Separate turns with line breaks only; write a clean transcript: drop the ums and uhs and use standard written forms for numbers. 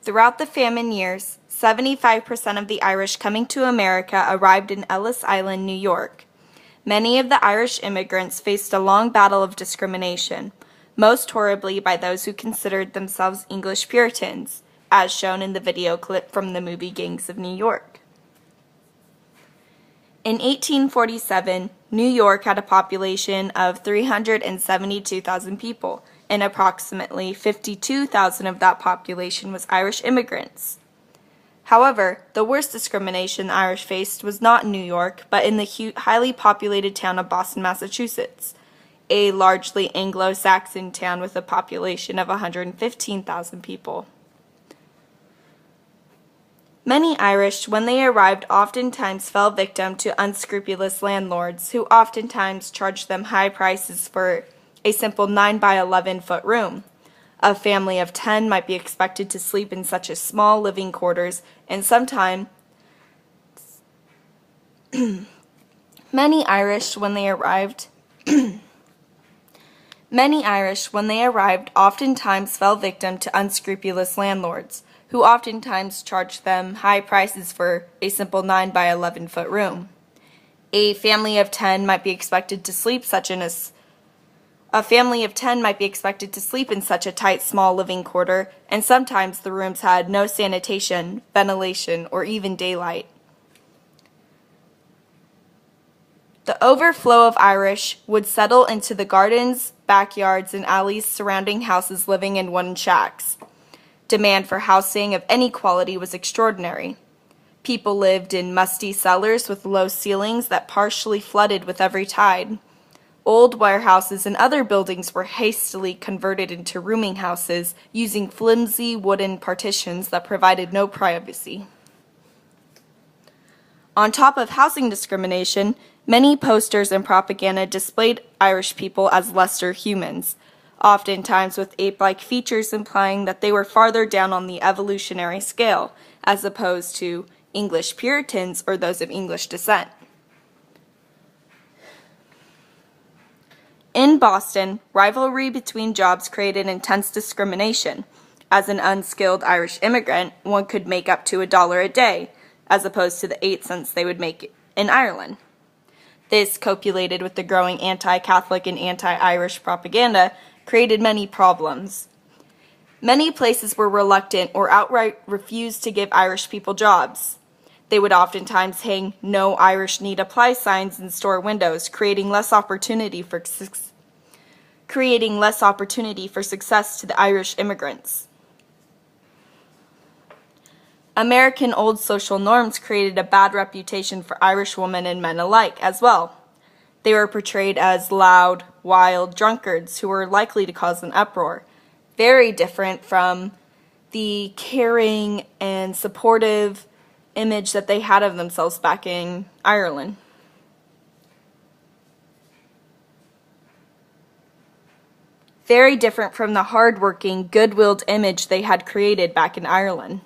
Throughout the famine years, 75% of the Irish coming to America arrived in Ellis Island, New York. Many of the Irish immigrants faced a long battle of discrimination, most horribly by those who considered themselves English Puritans, as shown in the video clip from the movie Gangs of New York. In 1847, New York had a population of 372,000 people, and approximately 52,000 of that population was Irish immigrants. However, the worst discrimination the Irish faced was not in New York, but in the highly populated town of Boston, Massachusetts, a largely Anglo-Saxon town with a population of 115,000 people. Many Irish, when they arrived, oftentimes fell victim to unscrupulous landlords who oftentimes charged them high prices for a simple 9 by 11 foot room. A family of 10 might be expected to sleep in such a small living quarters, and sometimes many Irish, when they arrived, oftentimes fell victim to unscrupulous landlords, who oftentimes charged them high prices for a simple 9 by 11 foot room. A family of 10 might be expected to sleep in such a tight, small living quarter, and sometimes the rooms had no sanitation, ventilation, or even daylight. The overflow of Irish would settle into the gardens, backyards, and alleys surrounding houses living in wooden shacks. Demand for housing of any quality was extraordinary. People lived in musty cellars with low ceilings that partially flooded with every tide. Old warehouses and other buildings were hastily converted into rooming houses using flimsy wooden partitions that provided no privacy. On top of housing discrimination, many posters and propaganda displayed Irish people as lesser humans, oftentimes with ape-like features implying that they were farther down on the evolutionary scale, as opposed to English Puritans or those of English descent. In Boston, rivalry between jobs created intense discrimination. As an unskilled Irish immigrant, one could make up to $1 a day, as opposed to the 8 cents they would make in Ireland. This, copulated with the growing anti-Catholic and anti-Irish propaganda, created many problems. Many places were reluctant or outright refused to give Irish people jobs. They would oftentimes hang "No Irish Need Apply" signs in store windows, creating less opportunity for success to the Irish immigrants. American old social norms created a bad reputation for Irish women and men alike as well. They were portrayed as loud, wild drunkards who were likely to cause an uproar, very different from the caring and supportive image that they had of themselves back in Ireland. Very different from the hard-working, good-willed image they had created back in Ireland.